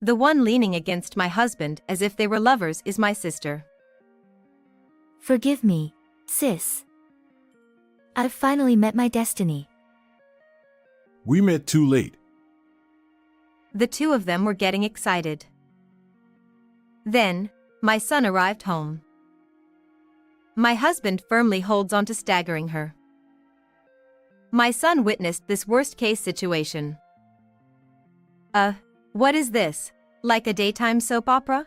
The one leaning against my husband as if they were lovers is my sister. Forgive me, sis. I've finally met my destiny. We met too late. The two of them were getting excited. Then, my son arrived home. My husband firmly holds on to staggering her. My son witnessed this worst-case situation. What is this? Like a daytime soap opera?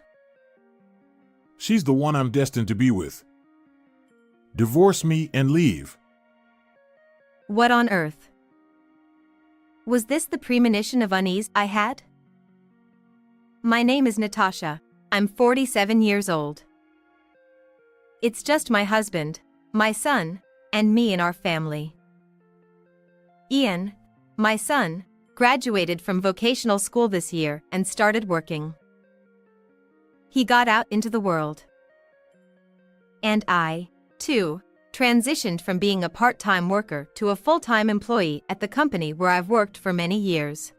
She's the one I'm destined to be with. Divorce me and leave. What on earth? Was this the premonition of unease I had? My name is Natasha. I'm 47 years old. It's just my husband, my son, and me and our family. Ian, my son, graduated from vocational school this year and started working. He got out into the world. And I, too, transitioned from being a part-time worker to a full-time employee at the company where I've worked for many years.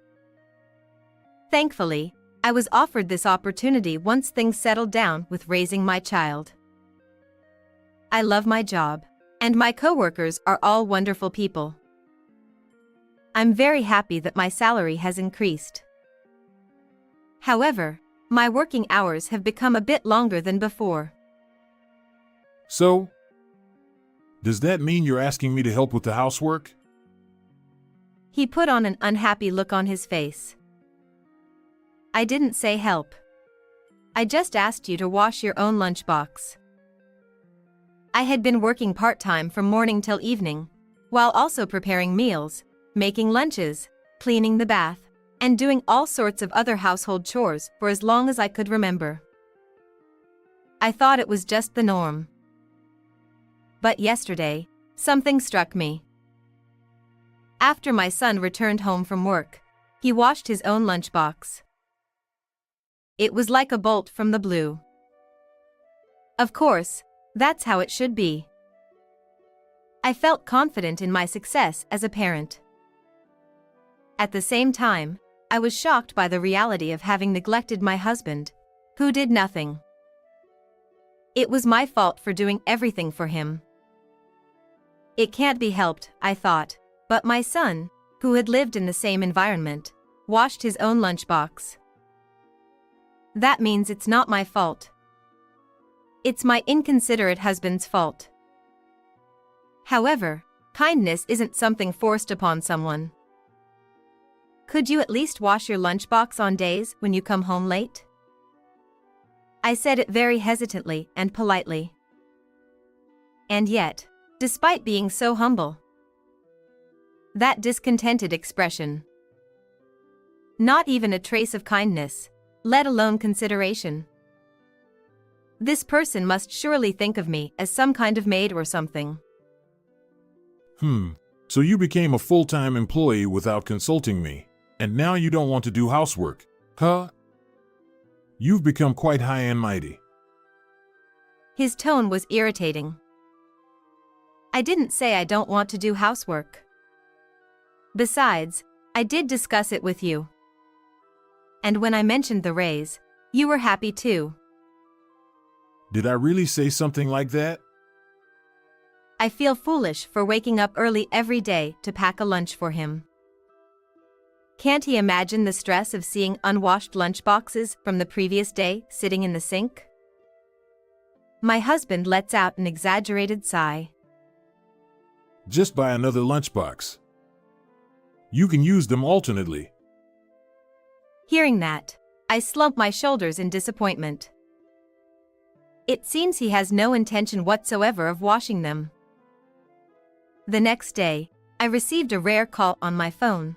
Thankfully, I was offered this opportunity once things settled down with raising my child. I love my job, and my coworkers are all wonderful people. I'm very happy that my salary has increased. However, my working hours have become a bit longer than before. So? Does that mean you're asking me to help with the housework? He put on an unhappy look on his face. I didn't say help. I just asked you to wash your own lunchbox. I had been working part-time from morning till evening, while also preparing meals, making lunches, cleaning the bath, and doing all sorts of other household chores for as long as I could remember. I thought it was just the norm. But yesterday, something struck me. After my son returned home from work, he washed his own lunchbox. It was like a bolt from the blue. Of course, that's how it should be. I felt confident in my success as a parent. At the same time, I was shocked by the reality of having neglected my husband, who did nothing. It was my fault for doing everything for him. It can't be helped, I thought, but my son, who had lived in the same environment, washed his own lunchbox. That means it's not my fault. It's my inconsiderate husband's fault. However, kindness isn't something forced upon someone. Could you at least wash your lunchbox on days when you come home late? I said it very hesitantly and politely. And yet, despite being so humble, that discontented expression, not even a trace of kindness, let alone consideration. This person must surely think of me as some kind of maid or something. So you became a full-time employee without consulting me, and now you don't want to do housework, huh? You've become quite high and mighty. His tone was irritating. I didn't say I don't want to do housework. Besides, I did discuss it with you. And when I mentioned the raise, you were happy too. Did I really say something like that? I feel foolish for waking up early every day to pack a lunch for him. Can't he imagine the stress of seeing unwashed lunchboxes from the previous day sitting in the sink? My husband lets out an exaggerated sigh. Just buy another lunchbox. You can use them alternately. Hearing that, I slump my shoulders in disappointment. It seems he has no intention whatsoever of washing them. The next day, I received a rare call on my phone.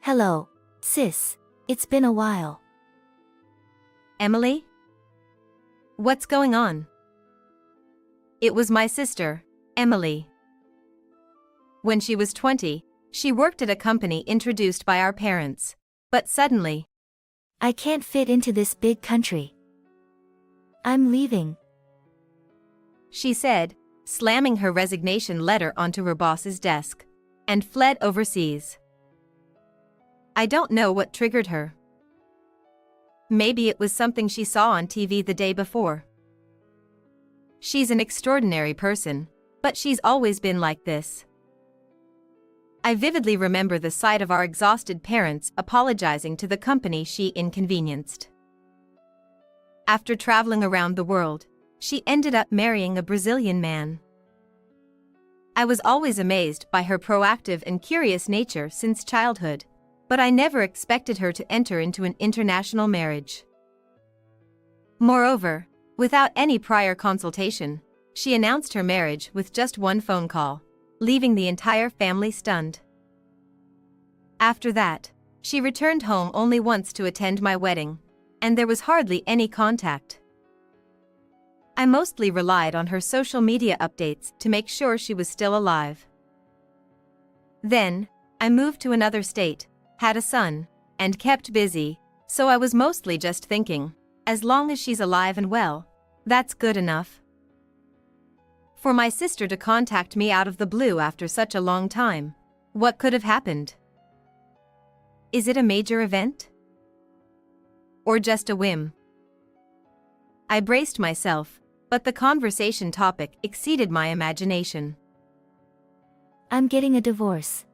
Hello, sis. It's been a while. Emily? What's going on? It was my sister, Emily. When she was 20, she worked at a company introduced by our parents. But suddenly, I can't fit into this big country. I'm leaving, she said, slamming her resignation letter onto her boss's desk, and fled overseas. I don't know what triggered her. Maybe it was something she saw on TV the day before. She's an extraordinary person, but she's always been like this. I vividly remember the sight of our exhausted parents apologizing to the company she inconvenienced. After traveling around the world, she ended up marrying a Brazilian man. I was always amazed by her proactive and curious nature since childhood, but I never expected her to enter into an international marriage. Moreover, without any prior consultation, she announced her marriage with just one phone call, leaving the entire family stunned. After that, she returned home only once to attend my wedding, and there was hardly any contact. I mostly relied on her social media updates to make sure she was still alive. Then, I moved to another state, had a son, and kept busy, so I was mostly just thinking, as long as she's alive and well, that's good enough. For my sister to contact me out of the blue after such a long time, what could have happened? Is it a major event? Or just a whim? I braced myself, but the conversation topic exceeded my imagination. I'm getting a divorce.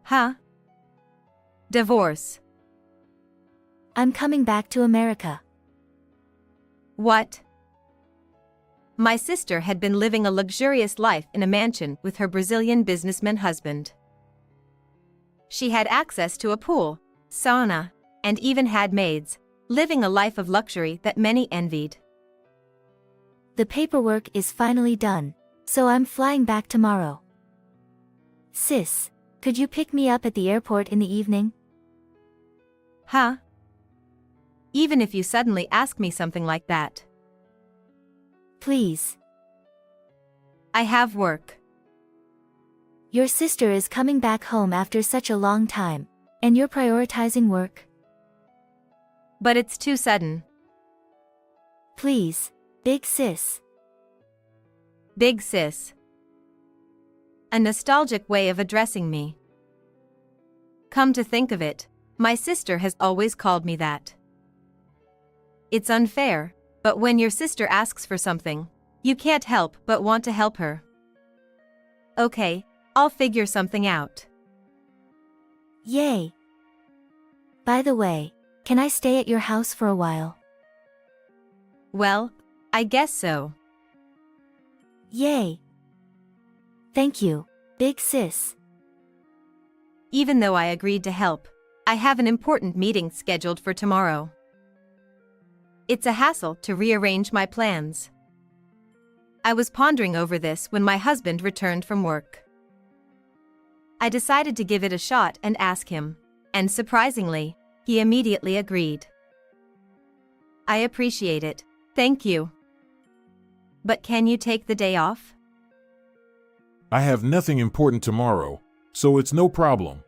Huh? Divorce? I'm coming back to America. What? My sister had been living a luxurious life in a mansion with her Brazilian businessman husband. She had access to a pool, sauna, and even had maids, living a life of luxury that many envied. The paperwork is finally done, so I'm flying back tomorrow. Sis, could you pick me up at the airport in the evening? Huh? Even if you suddenly ask me something like that. Please. I have work. Your sister is coming back home after such a long time, and you're prioritizing work? But it's too sudden. Please, big sis. Big sis. A nostalgic way of addressing me. Come to think of it, my sister has always called me that. It's unfair, but when your sister asks for something, you can't help but want to help her. Okay, I'll figure something out. Yay. By the way, can I stay at your house for a while? Well, I guess so. Yay. Thank you, big sis. Even though I agreed to help, I have an important meeting scheduled for tomorrow. It's a hassle to rearrange my plans. I was pondering over this when my husband returned from work. I decided to give it a shot and ask him, and surprisingly, he immediately agreed. I appreciate it, thank you. But can you take the day off? I have nothing important tomorrow, so it's no problem.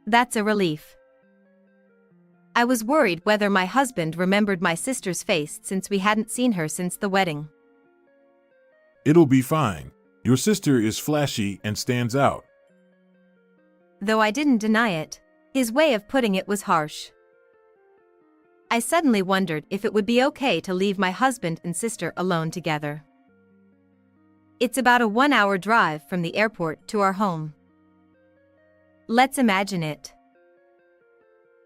That's a relief. I was worried whether my husband remembered my sister's face since we hadn't seen her since the wedding. It'll be fine. Your sister is flashy and stands out. Though I didn't deny it, his way of putting it was harsh. I suddenly wondered if it would be okay to leave my husband and sister alone together. It's about a 1-hour drive from the airport to our home. Let's imagine it.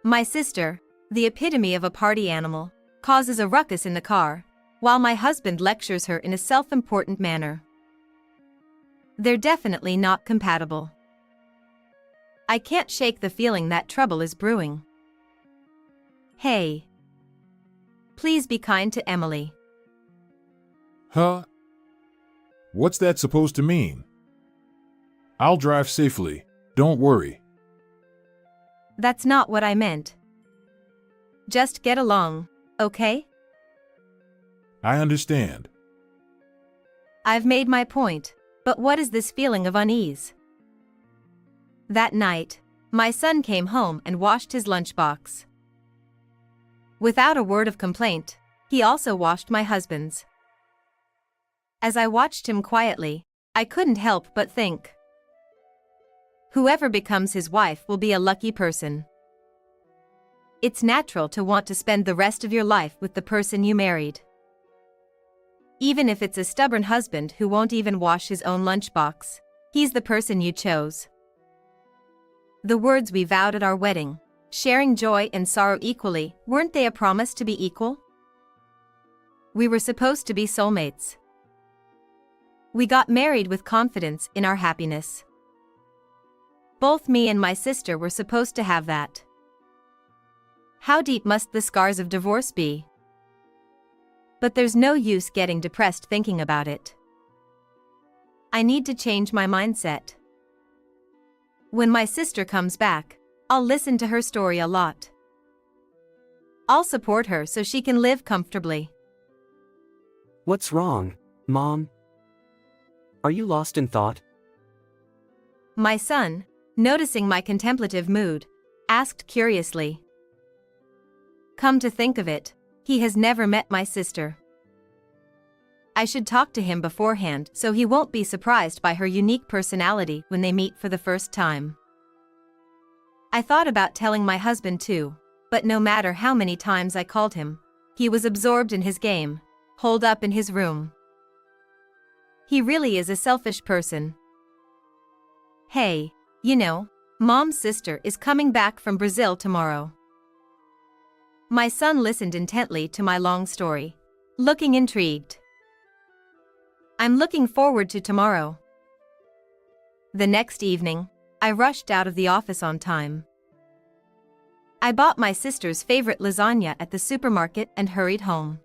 My sister, the epitome of a party animal, causes a ruckus in the car, while my husband lectures her in a self-important manner. They're definitely not compatible. I can't shake the feeling that trouble is brewing. Hey. Please be kind to Emily. Huh? What's that supposed to mean? I'll drive safely, don't worry. That's not what I meant. Just get along, okay? I understand. I've made my point, but what is this feeling of unease? That night, my son came home and washed his lunchbox. Without a word of complaint, he also washed my husband's. As I watched him quietly, I couldn't help but think. Whoever becomes his wife will be a lucky person. it's natural to want to spend the rest of your life with the person you married. Even if it's a stubborn husband who won't even wash his own lunchbox, he's the person you chose. The words we vowed at our wedding, sharing joy and sorrow equally, weren't they a promise to be equal? We were supposed to be soulmates. We got married with confidence in our happiness. Both me and my sister were supposed to have that. How deep must the scars of divorce be? But there's no use getting depressed thinking about it. I need to change my mindset. When my sister comes back, I'll listen to her story a lot. I'll support her so she can live comfortably. What's wrong, Mom? Are you lost in thought? My son, noticing my contemplative mood, asked curiously. Come to think of it, he has never met my sister. I should talk to him beforehand so he won't be surprised by her unique personality when they meet for the first time. I thought about telling my husband too, but no matter how many times I called him, he was absorbed in his game, holed up in his room. He really is a selfish person. Hey, you know, Mom's sister is coming back from Brazil tomorrow. My son listened intently to my long story, looking intrigued. I'm looking forward to tomorrow. The next evening, I rushed out of the office on time. I bought my sister's favorite lasagna at the supermarket and hurried home.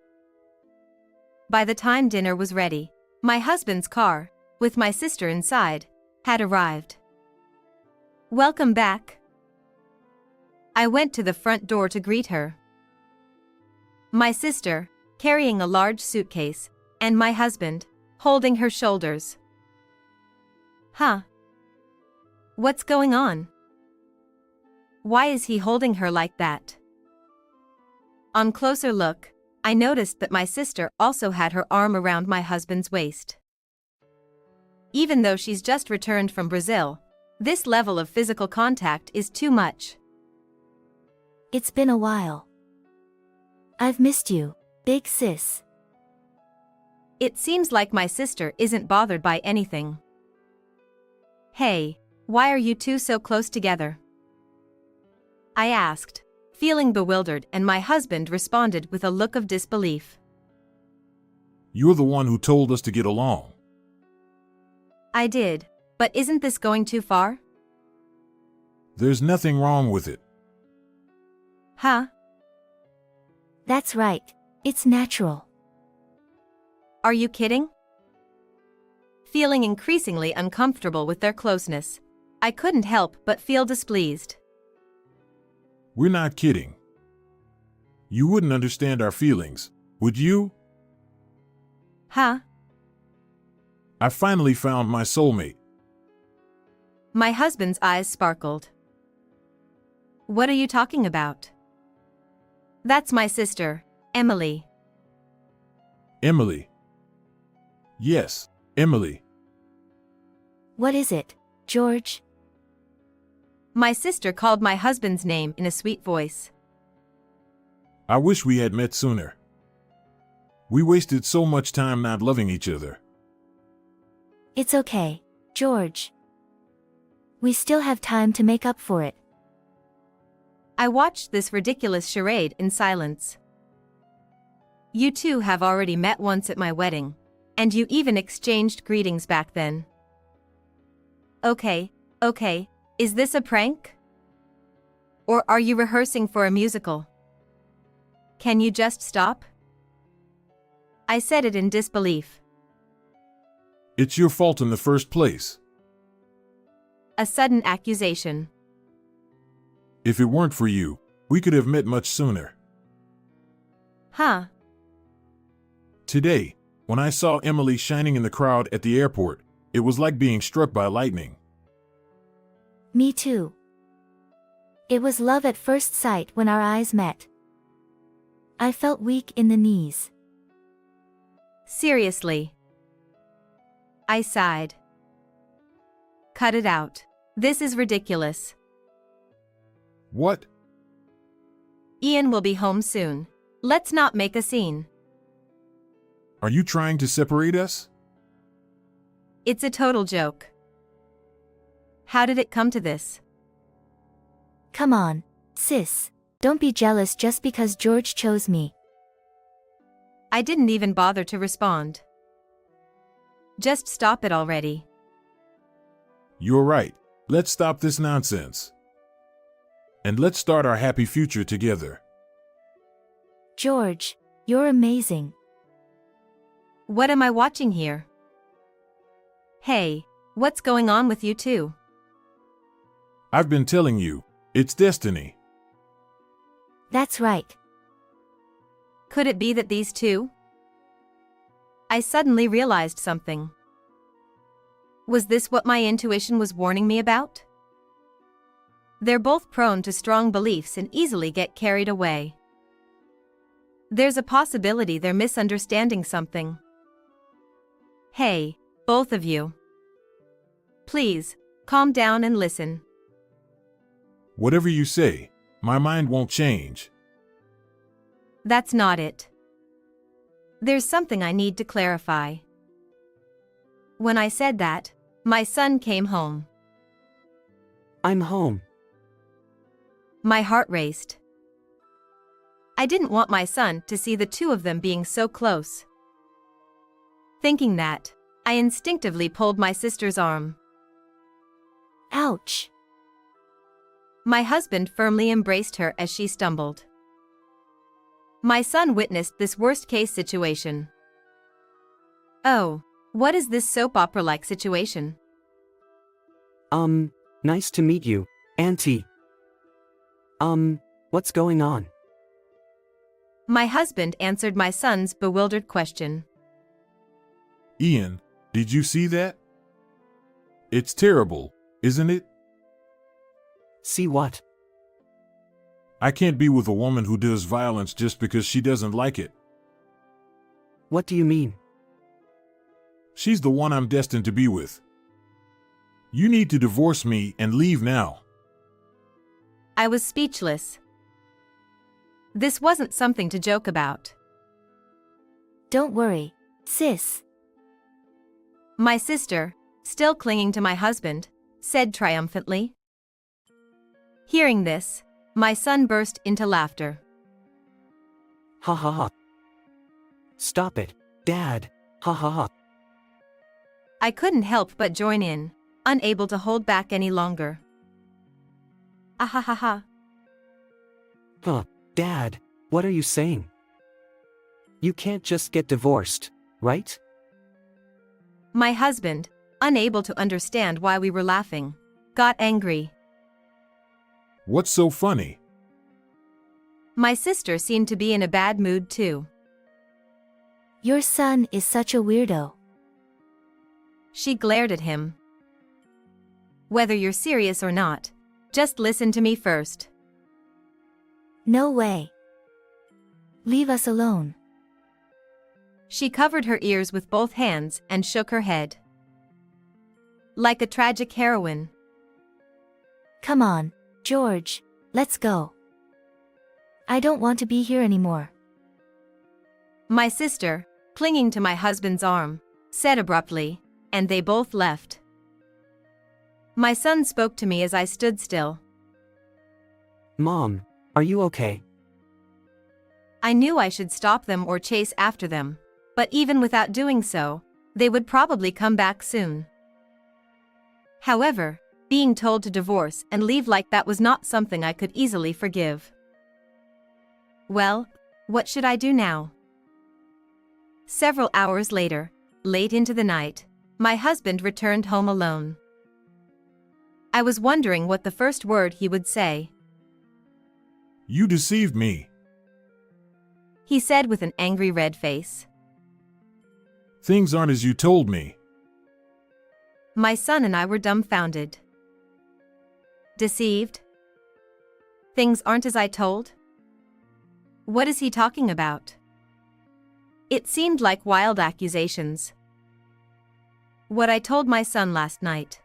By the time dinner was ready, my husband's car, with my sister inside, had arrived. Welcome back. I went to the front door to greet her. My sister, carrying a large suitcase, and my husband, holding her shoulders. Huh? What's going on? Why is he holding her like that? On closer look, I noticed that my sister also had her arm around my husband's waist. Even though she's just returned from Brazil, this level of physical contact is too much. It's been a while. I've missed you, big sis. It seems like my sister isn't bothered by anything. Hey, why are you two so close together? I asked, feeling bewildered, and my husband responded with a look of disbelief. You're the one who told us to get along. I did, but isn't this going too far? There's nothing wrong with it. Huh? That's right, it's natural. Are you kidding? Feeling increasingly uncomfortable with their closeness, I couldn't help but feel displeased. We're not kidding. You wouldn't understand our feelings, would you? Huh? I finally found my soulmate. My husband's eyes sparkled. What are you talking about? That's my sister, Emily. Emily. Yes, Emily. What is it, George? My sister called my husband's name in a sweet voice. I wish we had met sooner. We wasted so much time not loving each other. It's okay, George. We still have time to make up for it. I watched this ridiculous charade in silence. You two have already met once at my wedding, and you even exchanged greetings back then. Okay, is this a prank? Or are you rehearsing for a musical? Can you just stop? I said it in disbelief. It's your fault in the first place. A sudden accusation. If it weren't for you, we could have met much sooner. Huh? Today, when I saw Emily shining in the crowd at the airport, it was like being struck by lightning. Me too. It was love at first sight when our eyes met. I felt weak in the knees. Seriously. I sighed. Cut it out. This is ridiculous. What? Ian will be home soon. Let's not make a scene. Are you trying to separate us? It's a total joke. How did it come to this? Come on, sis. Don't be jealous just because George chose me. I didn't even bother to respond. Just stop it already. You're right. Let's stop this nonsense. And let's start our happy future together. George, you're amazing. What am I watching here? Hey, what's going on with you two? I've been telling you, it's destiny. That's right. Could it be that these two? I suddenly realized something. Was this what my intuition was warning me about? They're both prone to strong beliefs and easily get carried away. There's a possibility they're misunderstanding something. Hey, both of you. Please, calm down and listen. Whatever you say, my mind won't change. That's not it. There's something I need to clarify. When I said that, my son came home. I'm home. My heart raced. I didn't want my son to see the two of them being so close. Thinking that, I instinctively pulled my sister's arm. Ouch. My husband firmly embraced her as she stumbled. My son witnessed this worst-case situation. Oh, what is this soap opera-like situation? Nice to meet you, Auntie. What's going on? My husband answered my son's bewildered question. Ian, did you see that? It's terrible, isn't it? See what? I can't be with a woman who does violence just because she doesn't like it. What do you mean? She's the one I'm destined to be with. You need to divorce me and leave now. I was speechless. This wasn't something to joke about. Don't worry, sis. My sister, still clinging to my husband, said triumphantly. Hearing this, my son burst into laughter. Ha ha ha. Stop it, Dad. Ha ha ha. I couldn't help but join in, unable to hold back any longer. Ah ha ha ha. Huh, Dad, what are you saying? You can't just get divorced, right? My husband, unable to understand why we were laughing, got angry. What's so funny? My sister seemed to be in a bad mood too. Your son is such a weirdo. She glared at him. Whether you're serious or not, just listen to me first. No way. Leave us alone. She covered her ears with both hands and shook her head. Like a tragic heroine. Come on, George, let's go. I don't want to be here anymore. My sister, clinging to my husband's arm, said abruptly, and they both left. My son spoke to me as I stood still. Mom, are you okay? I knew I should stop them or chase after them, but even without doing so, they would probably come back soon. However, being told to divorce and leave like that was not something I could easily forgive. Well, what should I do now? Several hours later, late into the night, my husband returned home alone. I was wondering what the first word he would say. You deceived me. He said with an angry red face. Things aren't as you told me. My son and I were dumbfounded. Deceived? Things aren't as I told? What is he talking about? It seemed like wild accusations. What I told my son last night.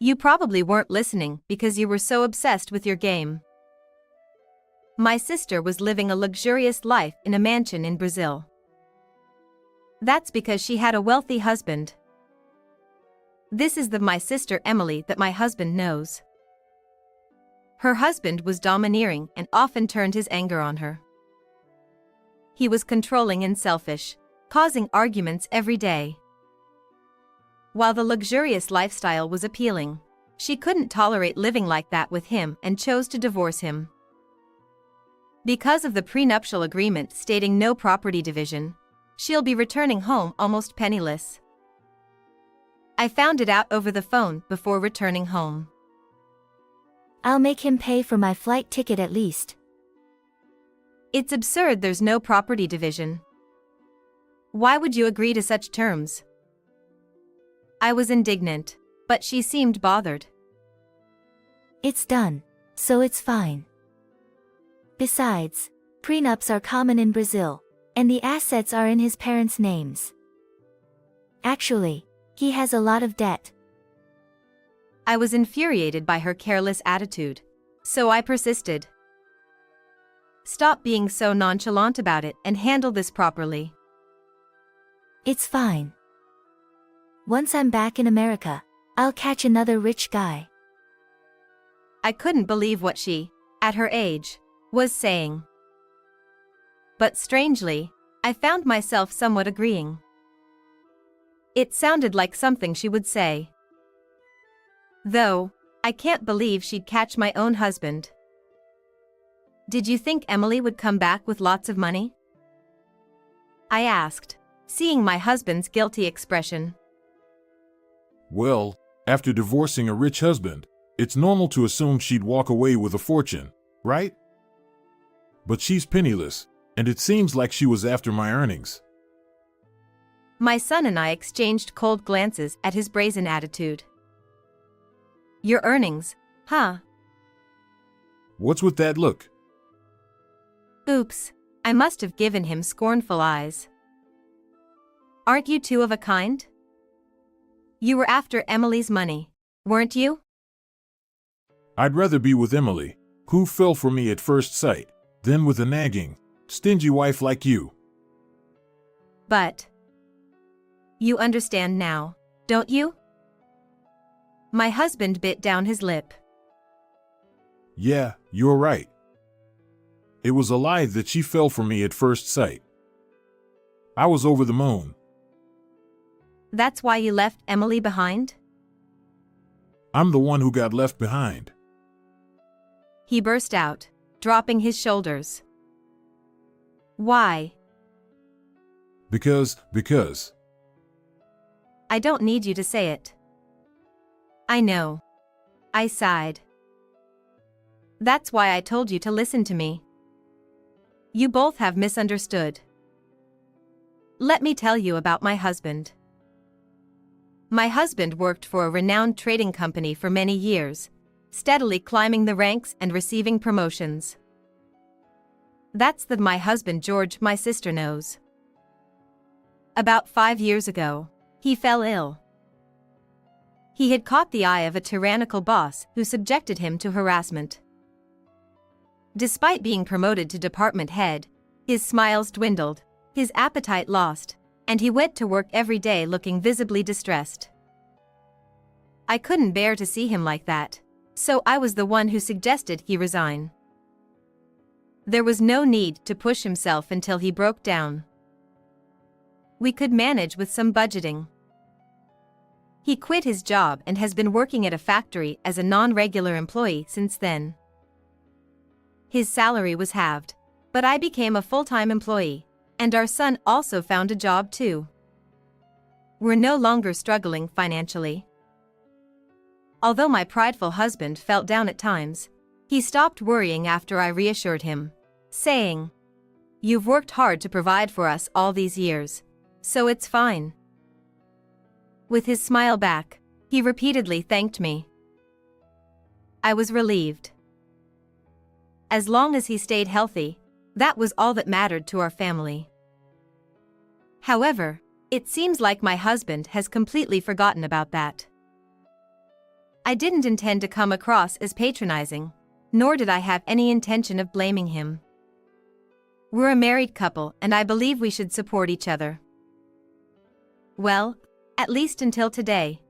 You probably weren't listening because you were so obsessed with your game. My sister was living a luxurious life in a mansion in Brazil. That's because she had a wealthy husband. This is my sister Emily that my husband knows. Her husband was domineering and often turned his anger on her. He was controlling and selfish, causing arguments every day. While the luxurious lifestyle was appealing, she couldn't tolerate living like that with him and chose to divorce him. Because of the prenuptial agreement stating no property division, she'll be returning home almost penniless. I found it out over the phone before returning home. I'll make him pay for my flight ticket at least. It's absurd there's no property division. Why would you agree to such terms? I was indignant, but she seemed bothered. It's done, so it's fine. Besides, prenups are common in Brazil, and the assets are in his parents' names. Actually, he has a lot of debt. I was infuriated by her careless attitude, so I persisted. Stop being so nonchalant about it and handle this properly. It's fine. Once I'm back in America, I'll catch another rich guy. I couldn't believe what she, at her age, was saying. But strangely, I found myself somewhat agreeing. It sounded like something she would say. Though, I can't believe she'd catch my own husband. Did you think Emily would come back with lots of money? I asked, seeing my husband's guilty expression. Well, after divorcing a rich husband, it's normal to assume she'd walk away with a fortune, right? But she's penniless, and it seems like she was after my earnings. My son and I exchanged cold glances at his brazen attitude. Your earnings, huh? What's with that look? Oops, I must have given him scornful eyes. Aren't you two of a kind? You were after Emily's money, weren't you? I'd rather be with Emily, who fell for me at first sight, than with a nagging, stingy wife like you. But you understand now, don't you? My husband bit down his lip. Yeah, you're right. It was a lie that she fell for me at first sight. I was over the moon. That's why you left Emily behind? I'm the one who got left behind. He burst out, dropping his shoulders. Why? Because. I don't need you to say it. I know. I sighed. That's why I told you to listen to me. You both have misunderstood. Let me tell you about my husband. My husband worked for a renowned trading company for many years, steadily climbing the ranks and receiving promotions. That's my husband George, my sister knows. About 5 years ago, he fell ill. He had caught the eye of a tyrannical boss who subjected him to harassment. Despite being promoted to department head, his smiles dwindled, his appetite lost, and he went to work every day looking visibly distressed. I couldn't bear to see him like that, so I was the one who suggested he resign. There was no need to push himself until he broke down. We could manage with some budgeting. He quit his job and has been working at a factory as a non-regular employee since then. His salary was halved, but I became a full-time employee, and our son also found a job too. We're no longer struggling financially. Although my prideful husband felt down at times, he stopped worrying after I reassured him, saying, "You've worked hard to provide for us all these years, so it's fine." With his smile back, he repeatedly thanked me. I was relieved. As long as he stayed healthy, that was all that mattered to our family. However, it seems like my husband has completely forgotten about that. I didn't intend to come across as patronizing, nor did I have any intention of blaming him. We're a married couple and I believe we should support each other. Well, at least until today.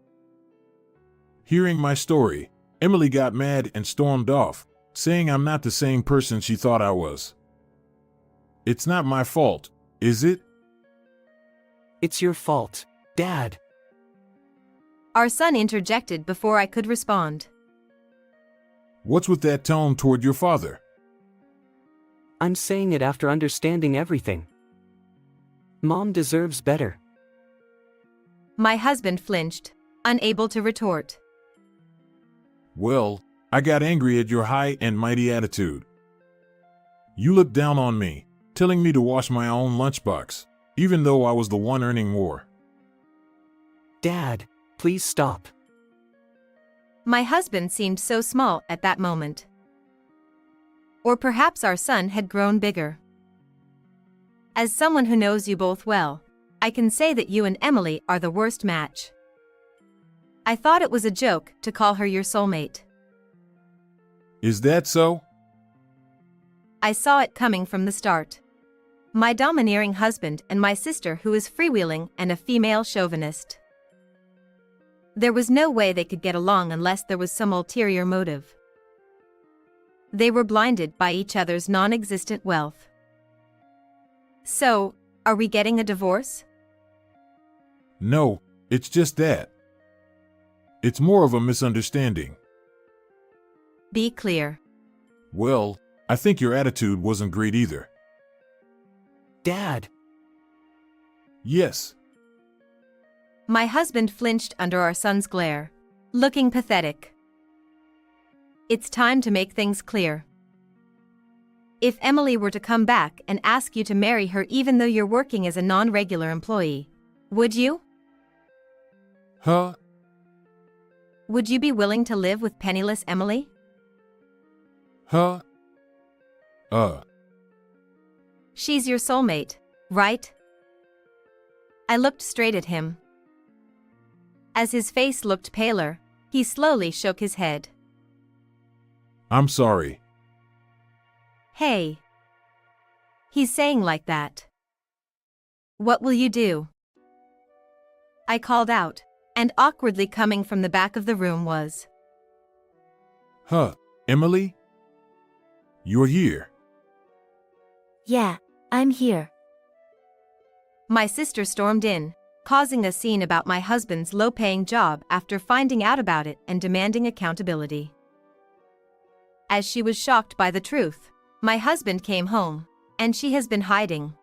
Hearing my story, Emily got mad and stormed off, saying I'm not the same person she thought I was. It's not my fault, is it? It's your fault, Dad. Our son interjected before I could respond. What's with that tone toward your father? I'm saying it after understanding everything. Mom deserves better. My husband flinched, unable to retort. Well, I got angry at your high and mighty attitude. You looked down on me, telling me to wash my own lunchbox, even though I was the one earning more. Dad, please stop. My husband seemed so small at that moment. Or perhaps our son had grown bigger. As someone who knows you both well, I can say that you and Emily are the worst match. I thought it was a joke to call her your soulmate. Is that so? I saw it coming from the start. My domineering husband and my sister who is freewheeling and a female chauvinist. There was no way they could get along unless there was some ulterior motive. They were blinded by each other's non-existent wealth. So, are we getting a divorce? No, it's just that. It's more of a misunderstanding. Be clear. Well, I think your attitude wasn't great either. Dad. Yes. My husband flinched under our son's glare, looking pathetic. It's time to make things clear. If Emily were to come back and ask you to marry her even though you're working as a non-regular employee, would you? Huh? Would you be willing to live with penniless Emily? Huh? She's your soulmate, right? I looked straight at him. As his face looked paler, he slowly shook his head. I'm sorry. Hey. He's saying like that. What will you do? I called out, and awkwardly coming from the back of the room was, Huh, Emily? You're here. Yeah, I'm here. My sister stormed in, causing a scene about my husband's low-paying job after finding out about it and demanding accountability. As she was shocked by the truth, my husband came home, and she has been hiding.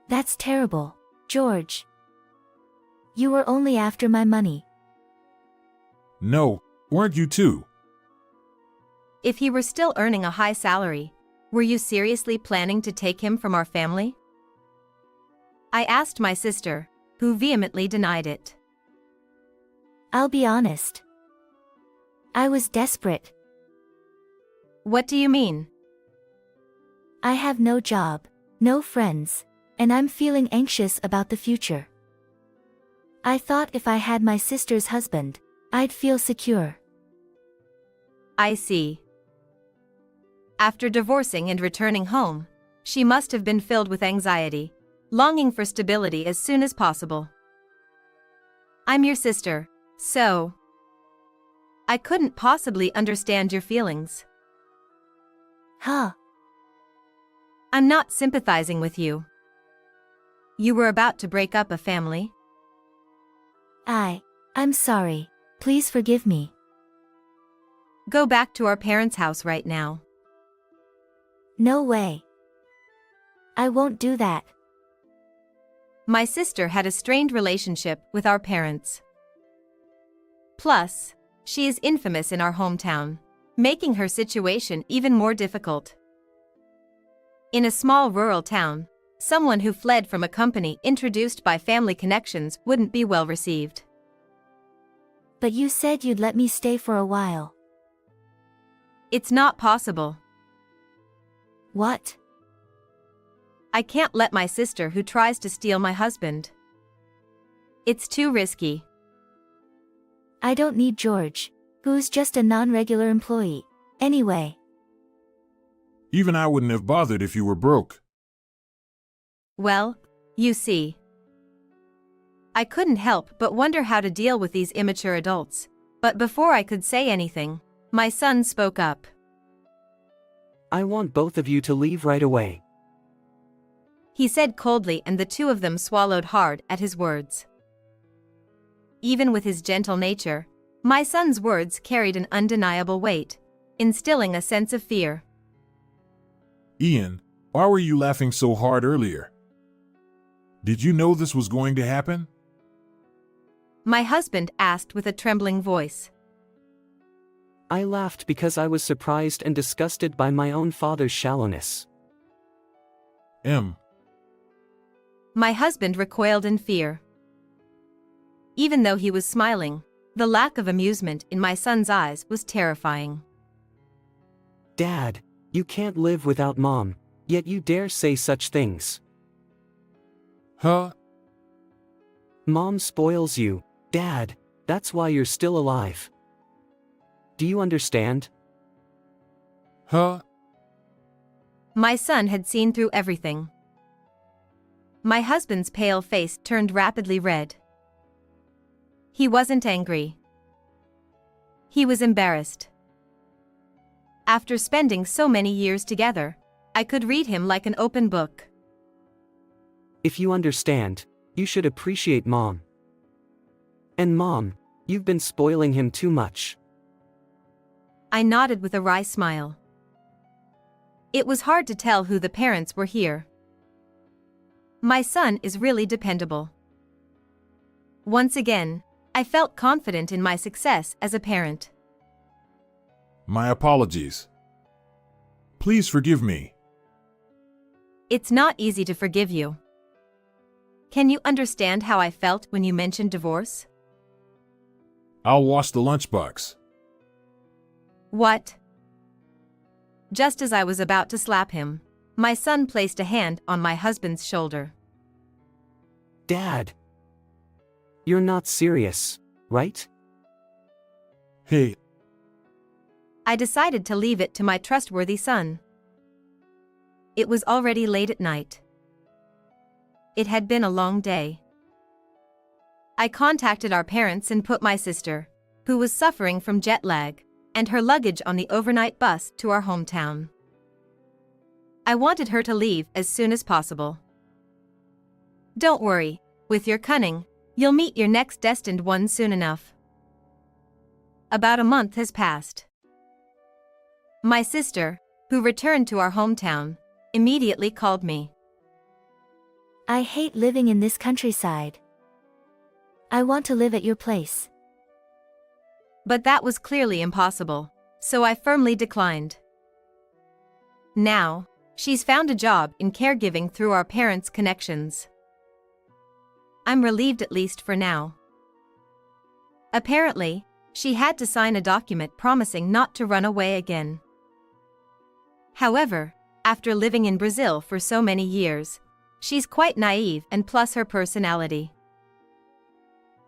That's terrible, George. You were only after my money. No, weren't you too? If he were still earning a high salary, were you seriously planning to take him from our family? I asked my sister, who vehemently denied it. I'll be honest. I was desperate. What do you mean? I have no job, no friends, and I'm feeling anxious about the future. I thought if I had my sister's husband, I'd feel secure. I see. After divorcing and returning home, she must have been filled with anxiety, longing for stability as soon as possible. I'm your sister, so I couldn't possibly understand your feelings. Huh. I'm not sympathizing with you. You were about to break up a family. I'm sorry. Please forgive me. Go back to our parents' house right now. No way. I won't do that. My sister had a strained relationship with our parents. Plus, she is infamous in our hometown, making her situation even more difficult. In a small rural town, someone who fled from a company introduced by family connections wouldn't be well received. But you said you'd let me stay for a while. It's not possible. What? I can't let my sister who tries to steal my husband. It's too risky. I don't need George, who's just a non-regular employee, Anyway, Even I wouldn't have bothered if you were broke. Well, you see. I couldn't help but wonder how to deal with these immature adults. But before I could say anything, my son spoke up. I want both of you to leave right away. He said coldly, and the two of them swallowed hard at his words. Even with his gentle nature, my son's words carried an undeniable weight, instilling a sense of fear. Ian, why were you laughing so hard earlier? Did you know this was going to happen? My husband asked with a trembling voice. I laughed because I was surprised and disgusted by my own father's shallowness. My husband recoiled in fear. Even though he was smiling, the lack of amusement in my son's eyes was terrifying. Dad, you can't live without Mom, yet you dare say such things. Huh? Mom spoils you, Dad, that's why you're still alive. Do you understand? Huh? My son had seen through everything. My husband's pale face turned rapidly red. He wasn't angry. He was embarrassed. After spending so many years together, I could read him like an open book. If you understand, you should appreciate Mom. And Mom, you've been spoiling him too much. I nodded with a wry smile. It was hard to tell who the parents were here. My son is really dependable. Once again, I felt confident in my success as a parent. My apologies. Please forgive me. It's not easy to forgive you. Can you understand how I felt when you mentioned divorce? I'll wash the lunchbox. What? Just as I was about to slap him, my son placed a hand on my husband's shoulder. Dad! You're not serious, right? Hey, I decided to leave it to my trustworthy son. It was already late at night. It had been a long day. I contacted our parents and put my sister, who was suffering from jet lag, and her luggage on the overnight bus to our hometown. I wanted her to leave as soon as possible. Don't worry, with your cunning, you'll meet your next destined one soon enough. About a month has passed. My sister, who returned to our hometown, immediately called me. I hate living in this countryside. I want to live at your place. But that was clearly impossible, so I firmly declined. Now, she's found a job in caregiving through our parents' connections. I'm relieved, at least for now. Apparently, she had to sign a document promising not to run away again. However, after living in Brazil for so many years, she's quite naive, and plus her personality.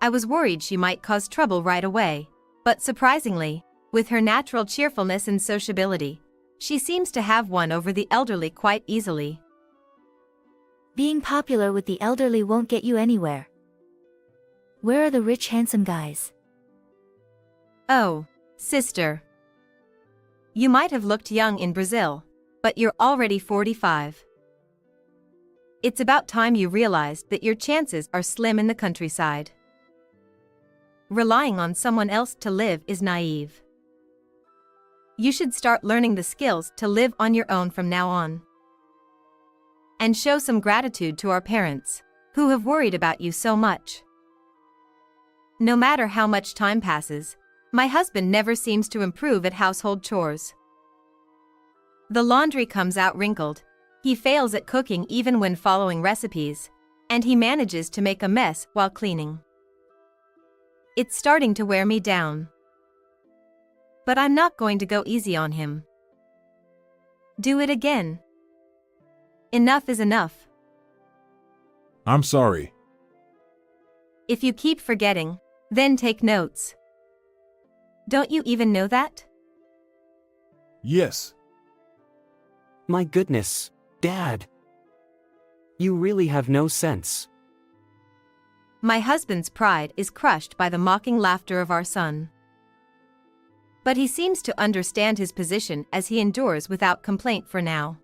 I was worried she might cause trouble right away, but surprisingly, with her natural cheerfulness and sociability, she seems to have won over the elderly quite easily. Being popular with the elderly won't get you anywhere. Where are the rich, handsome guys? Oh, sister. You might have looked young in Brazil, but you're already 45. It's about time you realized that your chances are slim in the countryside. Relying on someone else to live is naive. You should start learning the skills to live on your own from now on. And show some gratitude to our parents, who have worried about you so much. No matter how much time passes, my husband never seems to improve at household chores. The laundry comes out wrinkled, he fails at cooking even when following recipes, and he manages to make a mess while cleaning. It's starting to wear me down. But I'm not going to go easy on him. Do it again. Enough is enough. I'm sorry. If you keep forgetting, then take notes. Don't you even know that? Yes. My goodness, Dad. You really have no sense. My husband's pride is crushed by the mocking laughter of our son. But he seems to understand his position as he endures without complaint for now.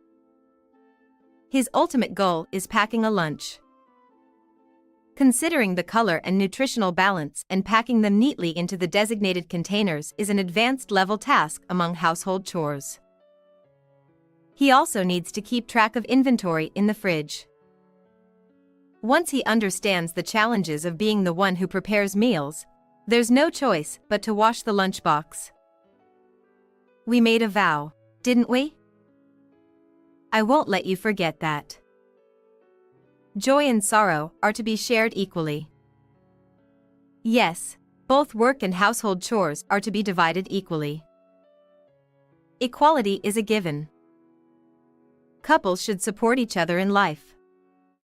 His ultimate goal is packing a lunch. Considering the color and nutritional balance and packing them neatly into the designated containers is an advanced level task among household chores. He also needs to keep track of inventory in the fridge. Once he understands the challenges of being the one who prepares meals, there's no choice but to wash the lunchbox. We made a vow, didn't we? I won't let you forget that. Joy and sorrow are to be shared equally. Yes, both work and household chores are to be divided equally. Equality is a given. Couples should support each other in life.